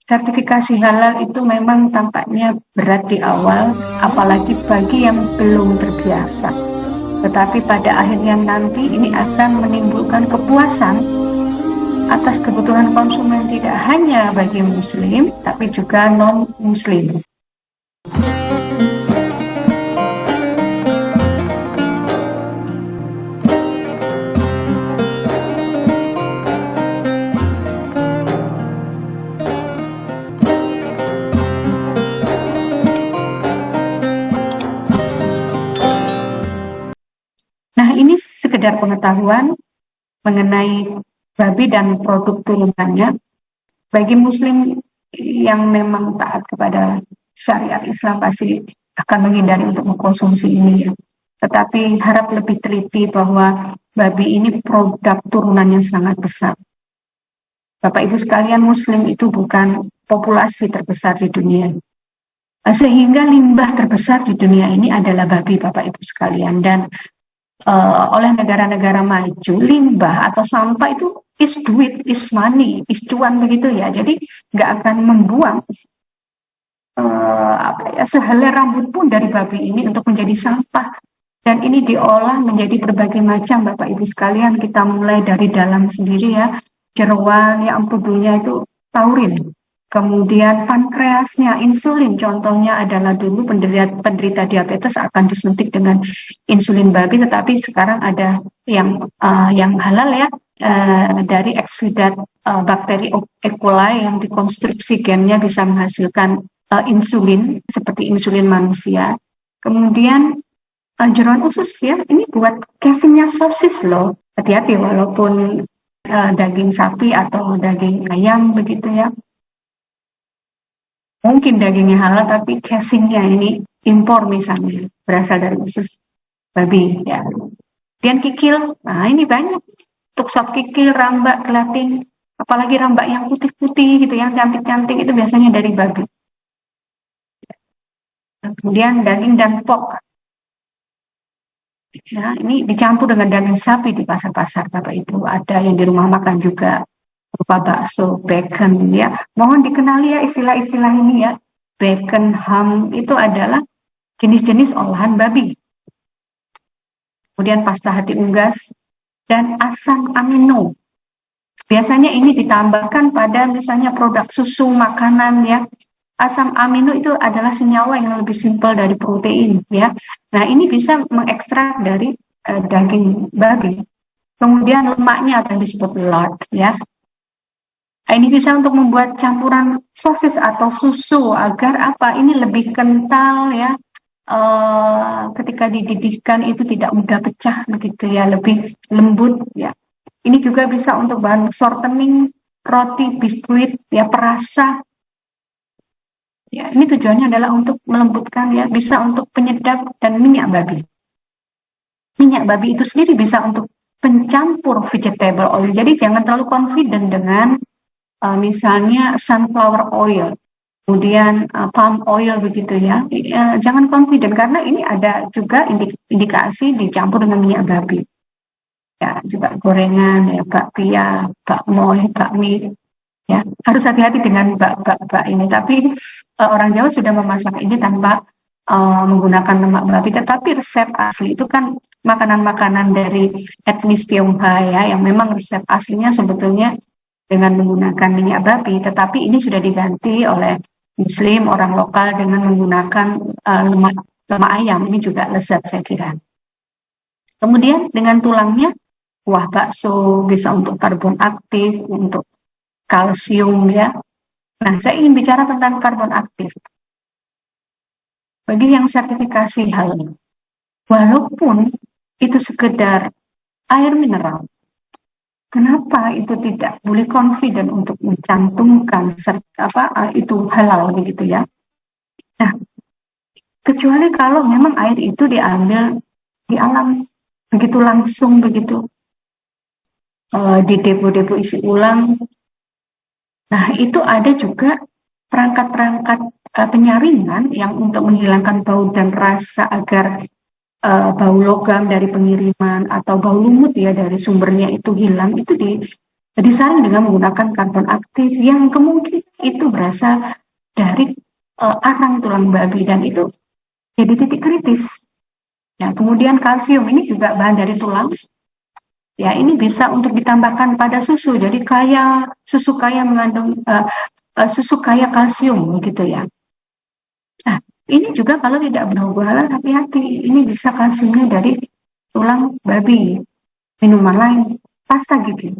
sertifikasi halal itu memang tampaknya berat di awal, apalagi bagi yang belum terbiasa. Tetapi pada akhirnya nanti ini akan menimbulkan kepuasan atas kebutuhan konsumen tidak hanya bagi muslim, tapi juga non-muslim. Nah, ini sekedar pengetahuan mengenai babi dan produk turunannya. Bagi muslim yang memang taat kepada syariat Islam pasti akan menghindari untuk mengkonsumsi ini ya. Tetapi harap lebih teliti bahwa babi ini produk turunannya sangat besar. Bapak Ibu sekalian, muslim itu bukan populasi terbesar di dunia. Sehingga limbah terbesar di dunia ini adalah babi, Bapak Ibu sekalian. Dan oleh negara-negara maju, limbah atau sampah itu is duit, is money, is cuan begitu ya. Jadi nggak akan membuang sehelai rambut pun dari babi ini untuk menjadi sampah. Dan ini diolah menjadi berbagai macam, Bapak Ibu sekalian. Kita mulai dari dalam sendiri ya, jeroan, ya empedunya itu taurin. Kemudian pankreasnya, insulin, contohnya adalah dulu penderita diabetes akan disuntik dengan insulin babi, tetapi sekarang ada yang halal ya, dari eksudat bakteri E. coli yang dikonstruksi gennya bisa menghasilkan insulin seperti insulin manusia. Kemudian jeroan usus ya, ini buat casingnya sosis loh. Hati-hati walaupun daging sapi atau daging ayam begitu ya. Mungkin dagingnya halal tapi casingnya ini impor misalnya, berasal dari usus babi ya. Dan kikil, nah ini banyak untuk sop kikil, rambak, gelatin, apalagi rambak yang putih-putih gitu, yang cantik-cantik itu biasanya dari babi. Kemudian daging dan pork. Ya, ini dicampur dengan daging sapi di pasar-pasar, Bapak Ibu. Ada yang di rumah makan juga. Berupa bakso, bacon ya. Mohon dikenali ya istilah-istilah ini ya. Bacon, ham itu adalah jenis-jenis olahan babi. Kemudian pasta hati unggas dan asam amino. Biasanya ini ditambahkan pada misalnya produk susu, makanan ya. Asam amino itu adalah senyawa yang lebih simpel dari protein ya. Nah, ini bisa mengekstrak dari daging babi. Kemudian lemaknya atau yang disebut lard ya. Ini bisa untuk membuat campuran sosis atau susu agar apa? Ini lebih kental ya. Ketika dididihkan itu tidak mudah pecah begitu ya, lebih lembut ya. Ini juga bisa untuk bahan shortening roti, biskuit ya, perasa. Ya, ini tujuannya adalah untuk melembutkan ya, bisa untuk penyedap dan minyak babi. Minyak babi itu sendiri bisa untuk pencampur vegetable oil. Jadi jangan terlalu confident dengan misalnya sunflower oil, kemudian palm oil begitu ya. Jangan confident karena ini ada juga indikasi dicampur dengan minyak babi. Ya, juga gorengan ya, bakpia, bakmoy, bakmi. Ya, harus hati-hati dengan bak ini. Tapi orang Jawa sudah memasak ini tanpa menggunakan lemak babi. Tetapi resep asli itu kan makanan-makanan dari etnis Tionghoa ya, yang memang resep aslinya sebetulnya dengan menggunakan minyak babi, tetapi ini sudah diganti oleh Muslim, orang lokal dengan menggunakan lemak ayam. Ini juga lezat saya kira. Kemudian dengan tulangnya, kuah bakso bisa untuk karbon aktif, untuk kalsium ya. Nah, saya ingin bicara tentang karbon aktif. Bagi yang sertifikasi halal, walaupun itu sekedar air mineral, kenapa itu tidak boleh confident untuk mencantumkan itu halal begitu ya? Nah, kecuali kalau memang air itu diambil di alam begitu langsung begitu, di depo-depo isi ulang. Nah, itu ada juga perangkat-perangkat penyaringan yang untuk menghilangkan bau dan rasa agar bau logam dari pengiriman atau bau lumut ya dari sumbernya itu hilang, itu disaring dengan menggunakan karbon aktif yang kemungkinan itu berasal dari arang tulang babi, dan itu jadi titik kritis. Ya, kemudian kalsium ini juga bahan dari tulang. Ya, ini bisa untuk ditambahkan pada susu. Jadi susu kaya mengandung susu kaya kalsium gitu ya. Nah, ini juga kalau tidak berhubungan halal, hati-hati. Ini bisa kalsiumnya dari tulang babi. Minuman lain, pasta gigi.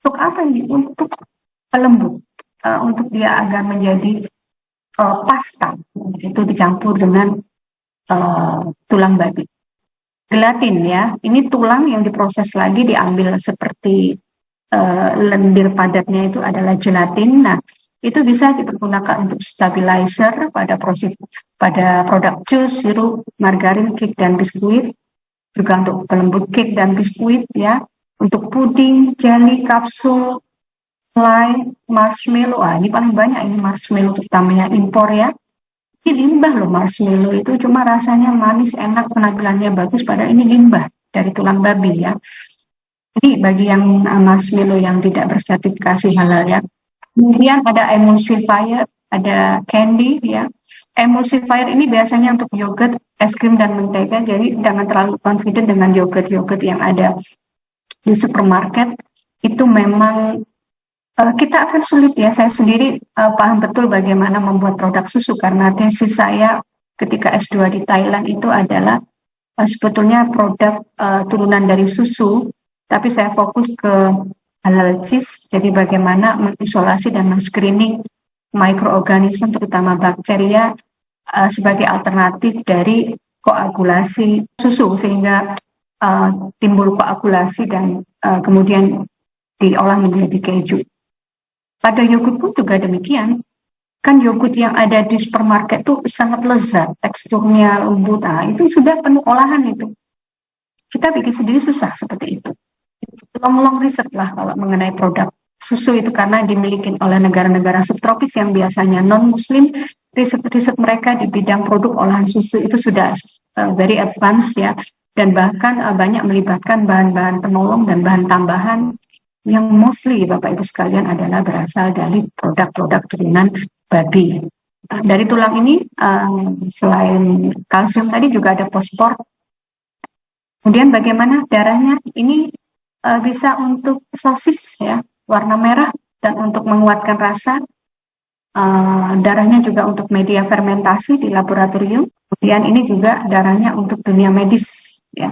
Untuk apa ini? Untuk pelembut. Untuk dia agar menjadi pasta. Itu dicampur dengan tulang babi. Gelatin ya, ini tulang yang diproses lagi diambil seperti lendir padatnya itu adalah gelatin. Nah, itu bisa dipergunakan untuk stabilizer pada produk jus, sirup, margarin, cake dan biskuit, juga untuk pelembut cake dan biskuit ya, untuk puding, jelly, kapsul, fly, marshmallow. Ini paling banyak ini marshmallow, terutamanya impor ya. Ini limbah loh marshmallow itu, cuma rasanya manis, enak, penampilannya bagus, padahal ini limbah dari tulang babi ya. Ini bagi yang marshmallow yang tidak bersertifikasi halal ya. Kemudian ada emulsifier, ada candy ya. Emulsifier ini biasanya untuk yogurt, es krim dan mentega. Jadi jangan terlalu confident dengan yogurt yang ada di supermarket. Itu memang kita akan sulit ya. Saya sendiri paham betul bagaimana membuat produk susu, karena tesis saya ketika S2 di Thailand itu adalah sebetulnya produk turunan dari susu, tapi saya fokus ke halal cheese. Jadi bagaimana mengisolasi dan men-screening mikroorganisme terutama bakteria sebagai alternatif dari koagulasi susu, sehingga timbul koagulasi dan kemudian diolah menjadi keju. Pada yogurt pun juga demikian. Kan yogurt yang ada di supermarket tuh sangat lezat, teksturnya lembut. Itu sudah penuh olahan itu. Kita bikin sendiri susah seperti itu. Long riset lah kalau mengenai produk susu itu, karena dimiliki oleh negara-negara subtropis yang biasanya non-muslim. Riset-riset mereka di bidang produk olahan susu itu sudah very advanced ya, dan bahkan banyak melibatkan bahan-bahan penolong dan bahan tambahan yang mostly Bapak Ibu sekalian adalah berasal dari produk-produk turunan babi. Dari tulang ini selain kalsium tadi juga ada fosfor. Kemudian bagaimana darahnya? Ini bisa untuk sosis ya, warna merah, dan untuk menguatkan rasa. Darahnya juga untuk media fermentasi di laboratorium. Kemudian ini juga darahnya untuk dunia medis ya.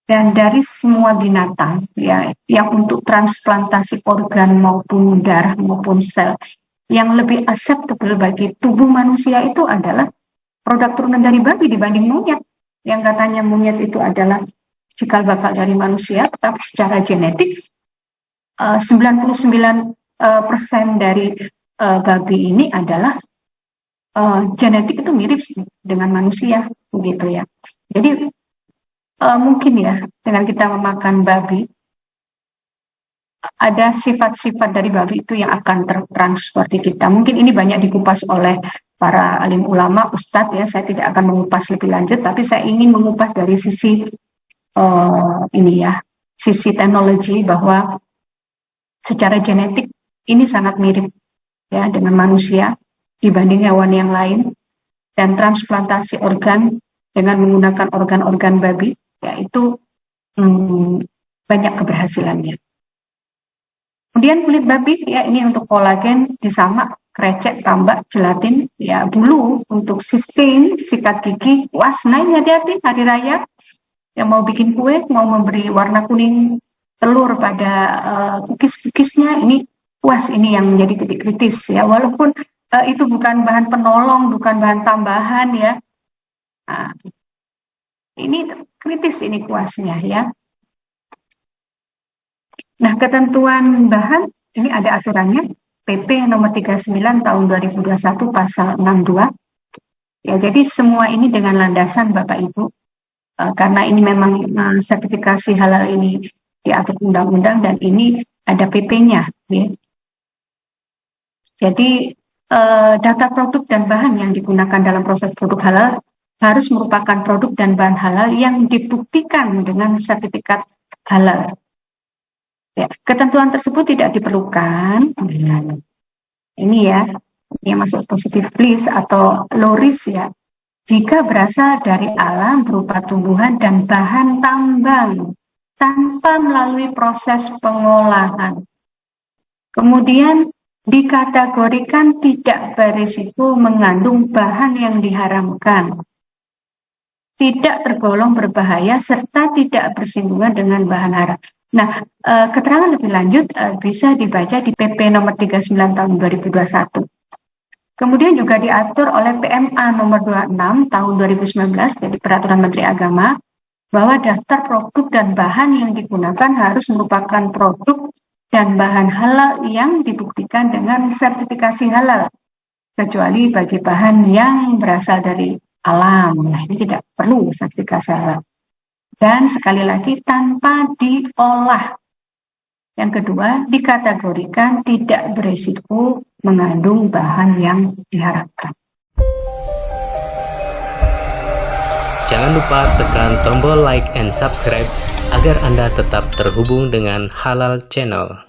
Dan dari semua binatang ya, yang untuk transplantasi organ maupun darah maupun sel, yang lebih acceptable bagi tubuh manusia itu adalah produk turunan dari babi dibanding monyet. Yang katanya monyet itu adalah cikal bakal dari manusia, tetapi secara genetik 99% dari babi ini adalah genetik itu mirip dengan manusia, begitu ya. Jadi mungkin ya, dengan kita memakan babi, ada sifat-sifat dari babi itu yang akan tertransfer di kita. Mungkin ini banyak dikupas oleh para alim ulama, ustadz ya. Saya tidak akan mengupas lebih lanjut, tapi saya ingin mengupas dari sisi ini ya, sisi teknologi, bahwa secara genetik ini sangat mirip ya dengan manusia dibanding hewan yang lain, dan transplantasi organ dengan menggunakan organ-organ babi yaitu banyak keberhasilannya. Kemudian kulit babi ya, ini untuk kolagen, disamak, krecek, tambak, gelatin, ya bulu untuk sustain, sikat gigi, was. Nah ini hati-hati hari raya yang mau bikin kue, mau memberi warna kuning telur pada cookies-cookiesnya, ini was, ini yang menjadi titik kritis ya, walaupun itu bukan bahan penolong, bukan bahan tambahan ya. Nah, ini kritis ini kuasnya ya. Nah, ketentuan bahan ini ada aturannya, PP nomor 39 tahun 2021 pasal 62. Ya, jadi semua ini dengan landasan Bapak Ibu, karena ini memang sertifikasi halal ini diatur undang-undang dan ini ada PP-nya. Ya. Jadi data produk dan bahan yang digunakan dalam proses produk halal harus merupakan produk dan bahan halal yang dibuktikan dengan sertifikat halal. Ya, ketentuan tersebut tidak diperlukan ini ya, yang masuk positive list atau low risk ya, jika berasal dari alam berupa tumbuhan dan bahan tambang tanpa melalui proses pengolahan. Kemudian dikategorikan tidak berisiko mengandung bahan yang diharamkan, tidak tergolong berbahaya, serta tidak bersinggungan dengan bahan haram. Nah, keterangan lebih lanjut bisa dibaca di PP nomor 39 tahun 2021. Kemudian juga diatur oleh PMA nomor 26 tahun 2019 dari Peraturan Menteri Agama bahwa daftar produk dan bahan yang digunakan harus merupakan produk dan bahan halal yang dibuktikan dengan sertifikasi halal, kecuali bagi bahan yang berasal dari alam. Nah, ini tidak perlu sertifikasi halal. Dan sekali lagi tanpa diolah. Yang kedua, dikategorikan tidak berisiko mengandung bahan yang diharapkan. Jangan lupa tekan tombol like and subscribe agar Anda tetap terhubung dengan Halal Channel.